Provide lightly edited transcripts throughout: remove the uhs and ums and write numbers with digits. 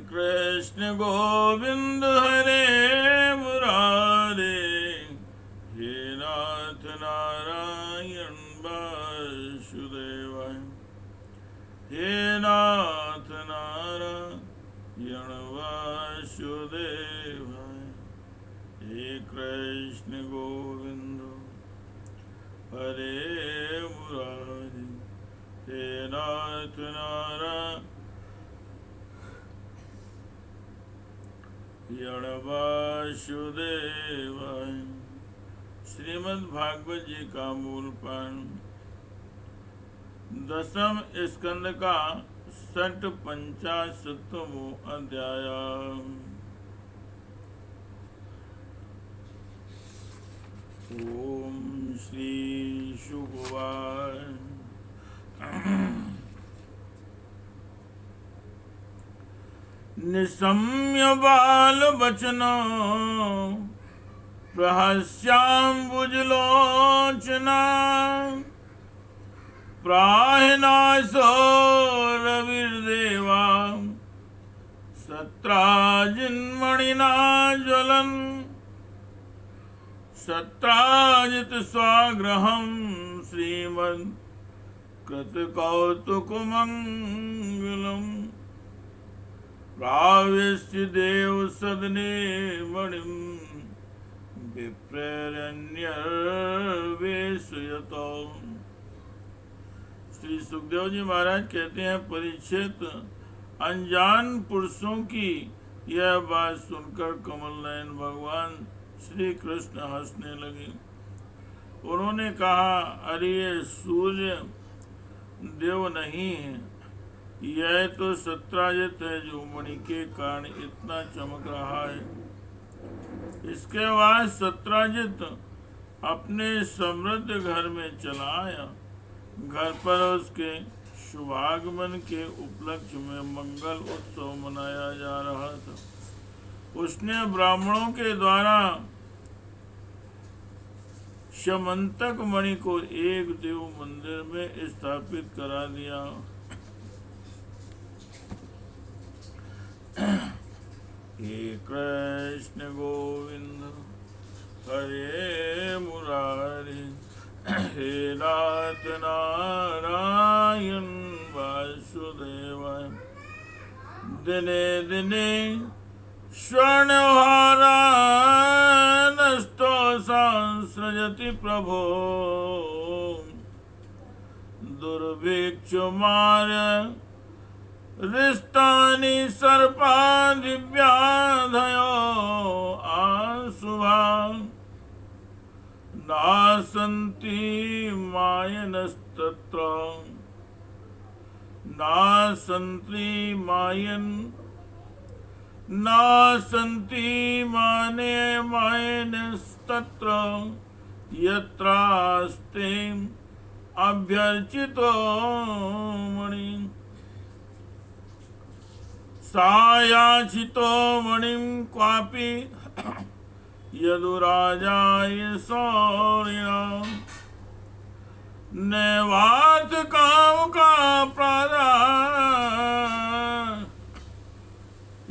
कृष्ण गोविंद हरे मुरारे, हे नाथ नारायण वासुदेवाय, हे नाथ नारायण वासुदेवाय, हे कृष्ण गोविंद हरे मुरारे, हे नाथ नारायण वासुदेवाय। श्रीमद् भागवत जी का मूल पाठ, दसम स्कंद का 55वां अध्याय। ओम श्री शुभवाय। निशम्य बाल बचनो प्रहस्याम्बुजलोचना, प्राहिनाशो रविर्देवा सत्राजिन्मणिना ज्वलन्, सत्राजित स्वाग्रहं श्रीमद् कृतकौतुकमङ्गलम्, प्रावेश्य देव सदने मणिं विप्रेरण्यवेशयतो। श्री सुखदेव जी महाराज कहते हैं, परीक्षित, अनजान पुरुषों की यह बात सुनकर कमल नयन भगवान श्री कृष्ण हंसने लगे। उन्होंने कहा, अरे ये सूर्य देव नहीं है, यह तो सत्राजित है जो मणि के कारण इतना चमक रहा है। इसके बाद सत्राजित अपने समृद्ध घर में चला आया। घर पर उसके शुभागमन के उपलक्ष्य में मंगल उत्सव मनाया जा रहा था। उसने ब्राह्मणों के द्वारा शमंतक मणि को एक देव मंदिर में स्थापित करा दिया। हे कृष्ण गोविंद हरे मुरारे, हे नाथ नारायण वासुदेवाय। दिने दिने स्वर्णहारानस्तो संसृजति प्रभो, दुर्भिक्षुमार्य रिष्टानि सर्पा दिव्याधयो आशुभा, नासन्ति मायनस्तत्र, नासन्ति मायनस्तत्र, यत्रास्ते अभ्यर्चितो मणि, सायाचितो मणिं क्वापि यदुराजाय शौर्या, नैवार्थ काम का प्रादा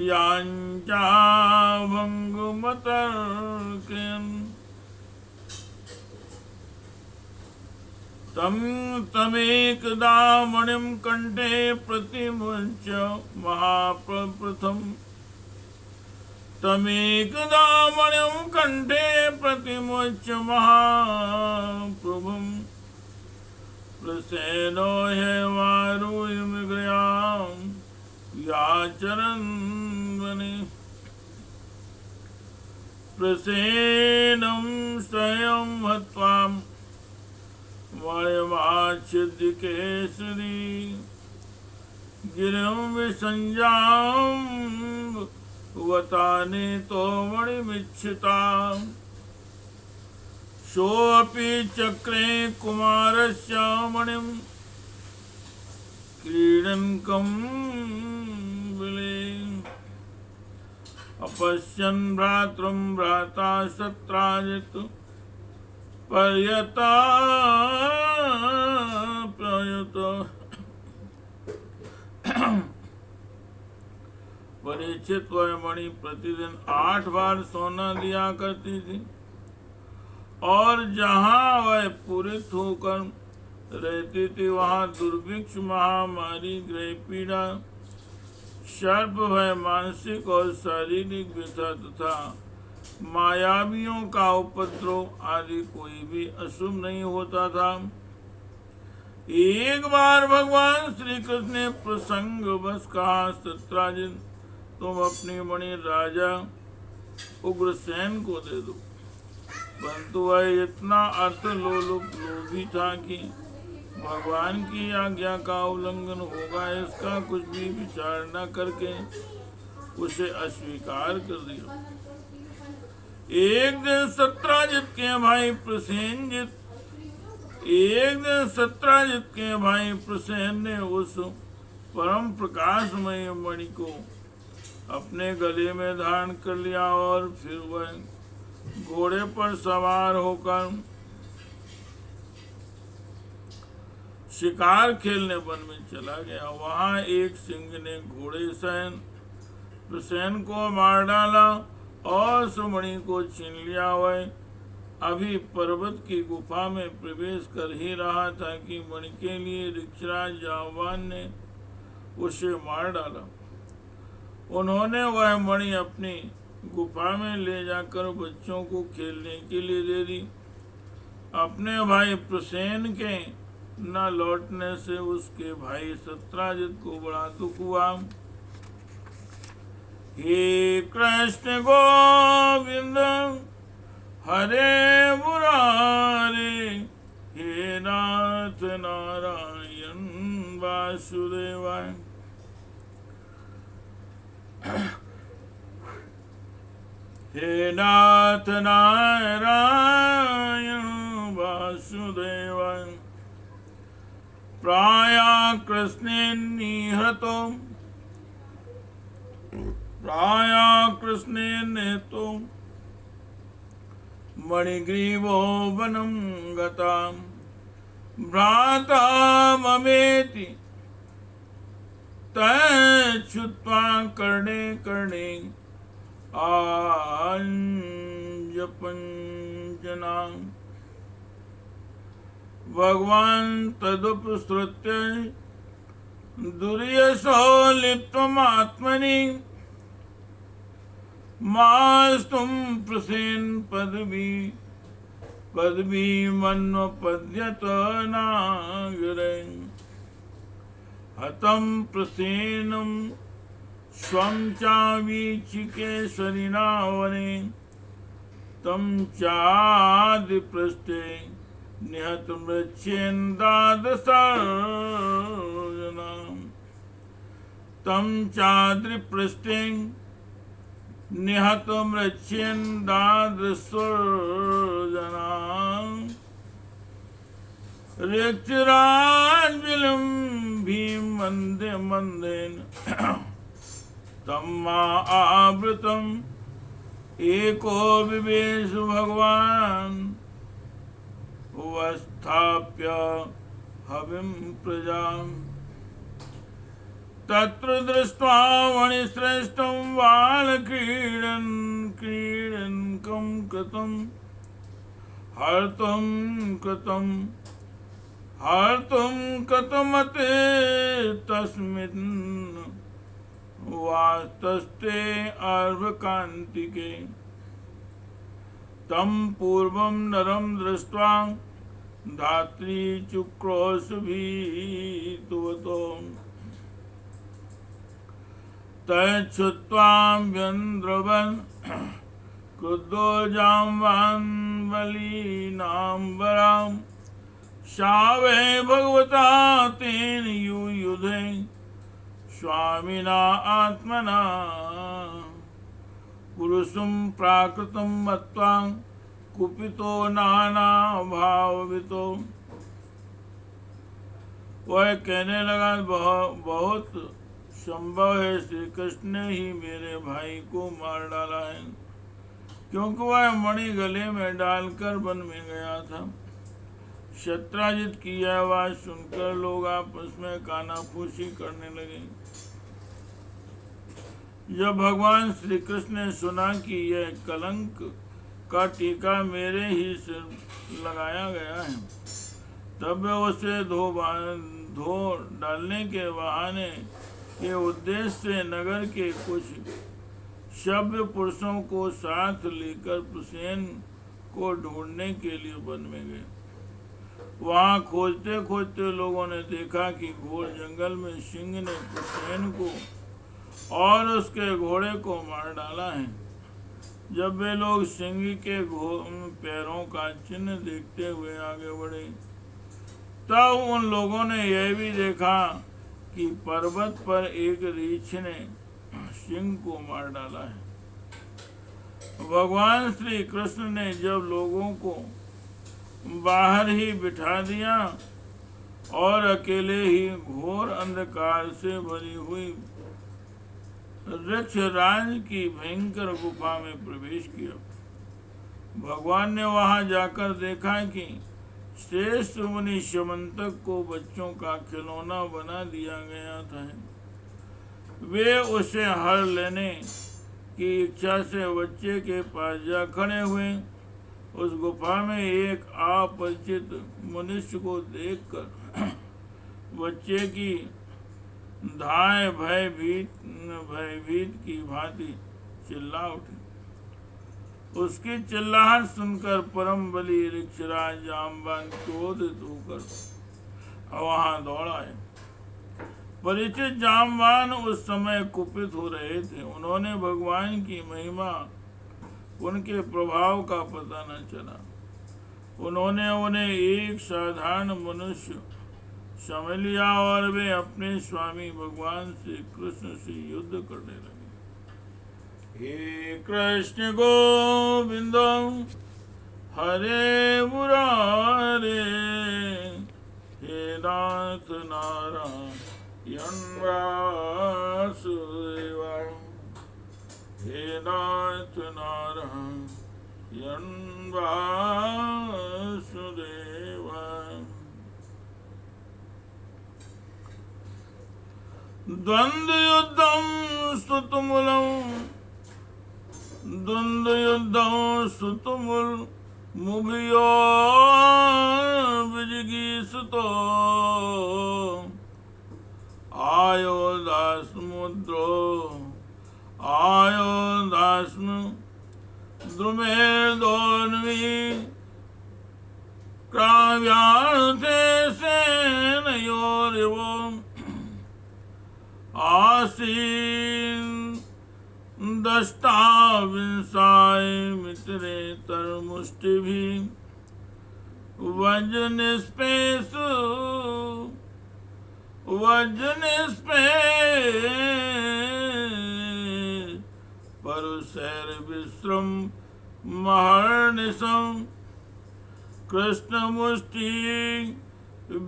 यांचा भंगुमतर्क्यन्, तमेकदा मणिं कंठे प्रतिमुच्य महाप्रप्रथम, तमेकदा मणिं कंठे प्रतिमुच्य महाप्रभुं, प्रसेनो हेवारुयमिग्रयां याचरन् वने, प्रसेनं स्वयं हत्वा वयमाच्छिद्य केसरी, गिरिं विसञ्जां तो मणिमिच्छिता, सोऽपि चक्रे कुमारस्य मणिं क्रीडनकं विले, अपश्यन् भ्रातृं भ्राता सत्राजित् प्रयत परीक्षित वह मणि प्रतिदिन 8 बार सोना दिया करती थी और जहाँ वह पूरित होकर रहती थी वहाँ दुर्भिक्ष, महामारी, गृह पीड़ा, सर्प भय, मानसिक और शारीरिक व्यथा तथा मायावियों का उपद्रव आदि कोई भी अशुभ नहीं होता था। एक बार भगवान श्री कृष्ण ने प्रसंग बस कहा, सत्राजित तुम अपनी मणि राजा उग्रसेन को दे दो। परंतु वह इतना अर्थ लोभी था कि भगवान की आज्ञा का उल्लंघन होगा इसका कुछ भी विचार न करके उसे अस्वीकार कर दिया। एक दिन सत्राजित के भाई प्रसेन ने उस परम प्रकाशमय मणि को अपने गले में धारण कर लिया और फिर वह घोड़े पर सवार होकर शिकार खेलने वन में चला गया। वहां एक सिंह ने घोड़े प्रसेन को मार डाला और सुमणि को छीन लिया। वह अभी पर्वत की गुफा में प्रवेश कर ही रहा था कि मणि के लिए ऋक्षराज जांबवान ने उसे मार डाला। उन्होंने वह मणि अपनी गुफा में ले जाकर बच्चों को खेलने के लिए दे दी। अपने भाई प्रसेन के न लौटने से उसके भाई सत्राजित को बड़ा दुख हुआ। हे कृष्ण गोविंद हरे मुरारे, हे नाथ नारायण वासुदेवाय। हे नाथ नारायण वासुदेवाय। प्राया कृष्णेन तो मणिग्रीवो वनं गता, भ्राता ममेति तच्छ्रुत्वा कर्णे कर्णे आञ्जपञ्जना। भगवान् तदुपसृत्य दुर्यशो लिप्तमात्मनि, मास्तुं प्रसेन पदवी मन्वपद्यत नागरे। हतं प्रसेनं स्वं चावीचिकेशरिणा वने, तं चादिपृष्ठे निहतमृच्छेन्दादशर्जना। तं चाद्रिपृष्ठे निहतमृच्छेन्दादशर्जना। ऋक्षराजबिलं भीमन्देन तम् आवृतम् एको विवेश भगवान्, उपस्थाप्य हविं प्रजाम्। तत्र दृष्ट्वा मणिश्रेष्ठं बालक्रीडनकं कृतं, हर्तुं कृतमते तस्मिन् वास्तस्ते अर्भकान्तिके। तं पूर्वं नरं दृष्ट्वा धात्री चुक्रोशभीतुवतो, तच्छ्रुत्वाभ्यन्द्रवन् क्रुद्धो जाम्बान् बलीनाम्बरां। शावे भगवता तेन युयुधे स्वामिना आत्मना, पुरुषं प्राकृतं मत्वा कुपितो नाना भाववितो। वह कहने लगा, बहुत संभव है श्री कृष्ण ने ही मेरे भाई को मार डाला है, क्योंकि वह मणि गले में डालकर वन में गया था। सत्राजित की यह आवाज सुनकर लोग आपस में कानाफूसी करने लगे। जब भगवान श्री कृष्ण ने सुना कि यह कलंक का टीका मेरे ही सिर लगाया गया है, तब वे उसे धो डालने के बहाने के उद्देश्य से नगर के कुछ सभ्य पुरुषों को साथ लेकर प्रसेन को ढूंढने के लिए वन में गए। वहां खोजते खोजते लोगों ने देखा कि घोर जंगल में सिंह ने प्रसेन को और उसके घोड़े को मार डाला है। जब वे लोग सिंह के पैरों का चिन्ह देखते हुए आगे बढ़े, तब उन लोगों ने यह भी देखा कि पर्वत पर एक रीछ ने सिंह को मार डाला है। भगवान श्री कृष्ण ने जब लोगों को बाहर ही बिठा दिया और अकेले ही घोर अंधकार से भरी हुई वृक्षराज की भयंकर गुफा में प्रवेश किया। भगवान ने वहां जाकर देखा कि श्रेष्ठ मुनि शमंतक को बच्चों का खिलौना बना दिया गया था। वे उसे हर लेने की इच्छा से बच्चे के पास जा खड़े हुए। उस गुफा में एक अपरिचित मनुष्य को देखकर बच्चे की धाय भयभीत की भांति चिल्ला उठे। उसकी चिल्लाहट सुनकर परम बली ऋक्षराज जामवान क्रोधित होकर वहां दौड़ आए। परिचित जामवान उस समय कुपित हो रहे थे। उन्होंने भगवान की महिमा, उनके प्रभाव का पता न चला। उन्होंने उन्हें एक साधारण मनुष्य समझ लिया और वे अपने स्वामी भगवान श्री कृष्ण से युद्ध करने लगे। हे कृष्ण गोविंद हरे मुरारे, हे नाथ नारायण वासुदेव, हे नाथ नारायण वासुदेव। द्वंद्व युद्धं स्तुतुमुल मुभियो विजिगीषुतो आयो दास्म द्रुमेर्दोन्वी क्राव्यार्थे सेनयोरिवो आसीन दष्टाविंशाय मित्रेतरमुष्टिभिः वज्रनिस्पेषु परुषैर्विश्रम महर्निशं कृष्णमुष्टि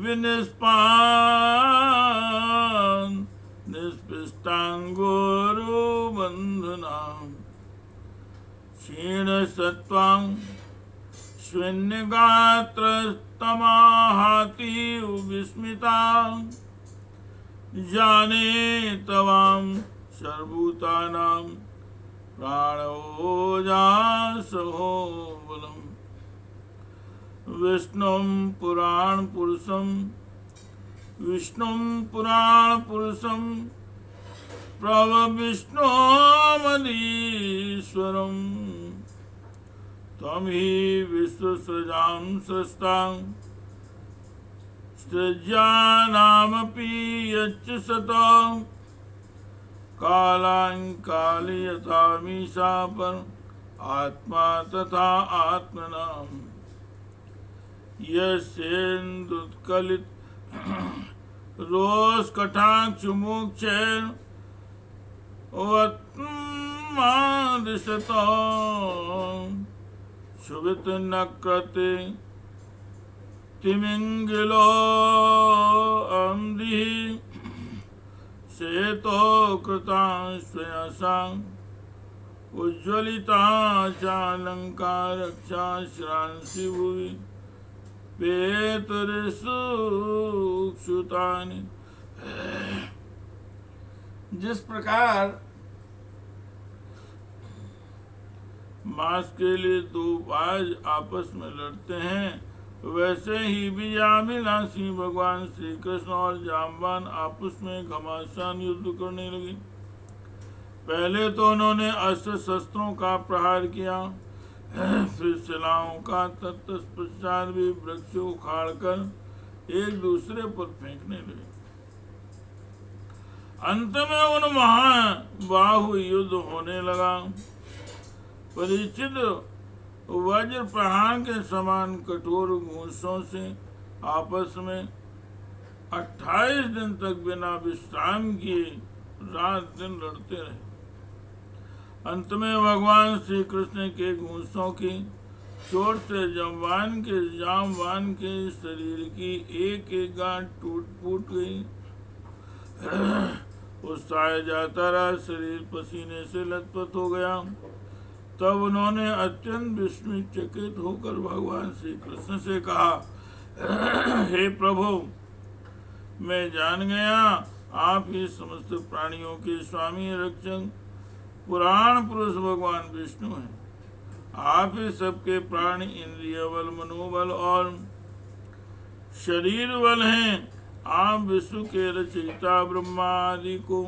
विनिष्पान् निष्पृष्टाङ्गोरुबन्धुनां क्षीणसत्त्वां शून्यगात्रस्तमाहाति विस्मिता जाने तवां सर्वभूतानां प्राणोजासहो बलम् विष्णुं पुराणपुरुषं प्रभविष्णुमधीश्वरं त्वं हि विश्वसृजां स्रष्टां सृज्यानामपि यच्च सतः कालांकाले यथा मीशा पर आत्मा तथा आत्मनाम् यस्येन्दुत्कलित रोष कटाक्ष मोक्षैर् वत्मादिशतो शुभित नक्रते तिमिंगिलो अम्दिः सेतो कृता स्वयसां उज्ज्वलिता चालंकारक्षा श्रांसि भुवि जिस प्रकार मांस के लिए दो बाज आपस में लड़ते हैं, वैसे ही विजयाभिलाषी भगवान श्री कृष्ण और जामवान आपस में घमासान युद्ध करने लगे। पहले तो उन्होंने अस्त्र शस्त्रों का प्रहार किया, फिर शिलाओं का, तत्पश्चात भी वृक्ष उखाड़कर एक दूसरे पर फेंकने लगे। अंत में उन महाबाहु युद्ध होने लगा। परीक्षित वज्र प्रहार के समान कठोर घूंसों से आपस में 28 दिन तक बिना विश्राम किए रात दिन लड़ते रहे। अंत में भगवान श्री कृष्ण के घूंसों की चोट से जामवान के शरीर की एक एक गांठ टूट फूट गई। उत्साह जाता रहा, शरीर पसीने से लथपथ हो गया। तब उन्होंने अत्यंत विस्मित होकर भगवान श्री कृष्ण से कहा, हे प्रभु, मैं जान गया आप ही समस्त प्राणियों के स्वामी रक्षक पुराण पुरुष भगवान विष्णु हैं। आप ही सबके प्राण, इंद्रिय बल, मनोबल और शरीर बल हैं। आप विश्व के रचयिता ब्रह्मा आदि को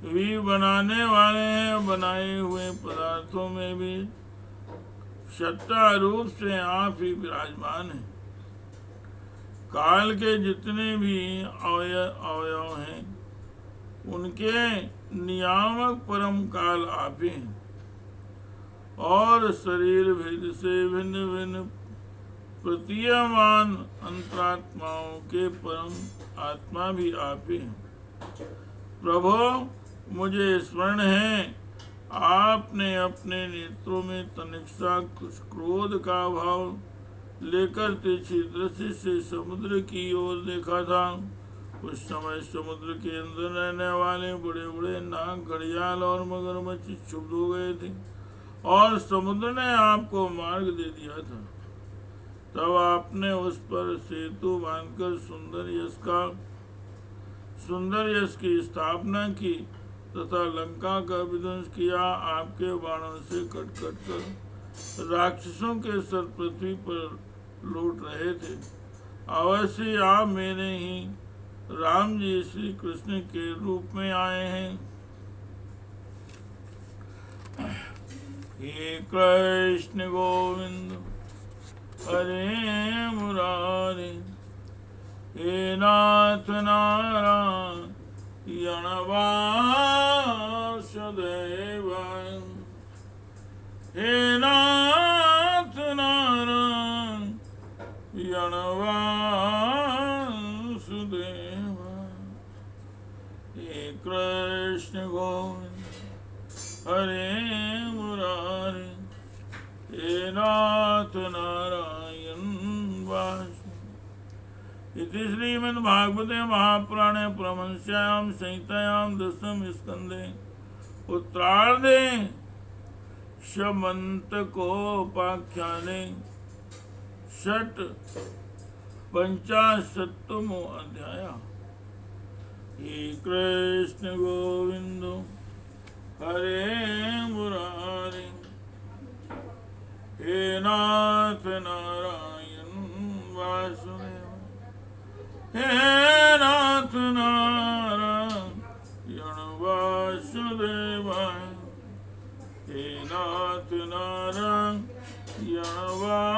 भी बनाने वाले हैं। बनाए हुए पदार्थों में भी सत्ता रूप से आप ही विराजमान हैं। काल के जितने भी अवयव हैं, उनके नियामक परम काल आप ही हैं। और शरीर भेद से भिन्न भिन्न प्रतीयमान अंतरात्माओं के परम आत्मा भी आप ही हैं। प्रभु, मुझे स्मरण है, आपने अपने नेत्रों में तनिष्ठा क्रोध का भाव लेकर तिरछी दृष्टि से समुद्र की ओर देखा था। उस समय समुद्र के अंदर रहने वाले बड़े बड़े नाग, घड़ियाल और मगरमच्छ क्षुब्ध हो गए थे और समुद्र ने आपको मार्ग दे दिया था। तब आपने उस पर सेतु बांधकर सुंदर यश की स्थापना की तथा लंका का विध्वंस किया। आपके बाणों से कट कट कर राक्षसों के सर पृथ्वी पर लौट रहे थे। अवश्य आप मेरे ही राम जी श्री कृष्ण के रूप में आए हैं। हे कृष्ण गोविंद हरे मुरारी, हे नाथ नारायण वासुदेव, हे नाथ नारायण वासुदेव, हे कृष्ण गोविंद हरे मुरारी, हे नाथ नारायण वासुदेव। इति श्रीमद्भागवते महापुराणे परमहंस्यां संहितायां दशम स्कंदे उत्तरार्धे शमन्तकोपाख्याने षट्-पंचाशत्तमो अध्याय। हे कृष्ण गोविंद हरे मुरारी, हे नाथ नारायण वासुदेव, हे नाथ नारायण वासुदेव, हे नाथ नारायण वासुदेव।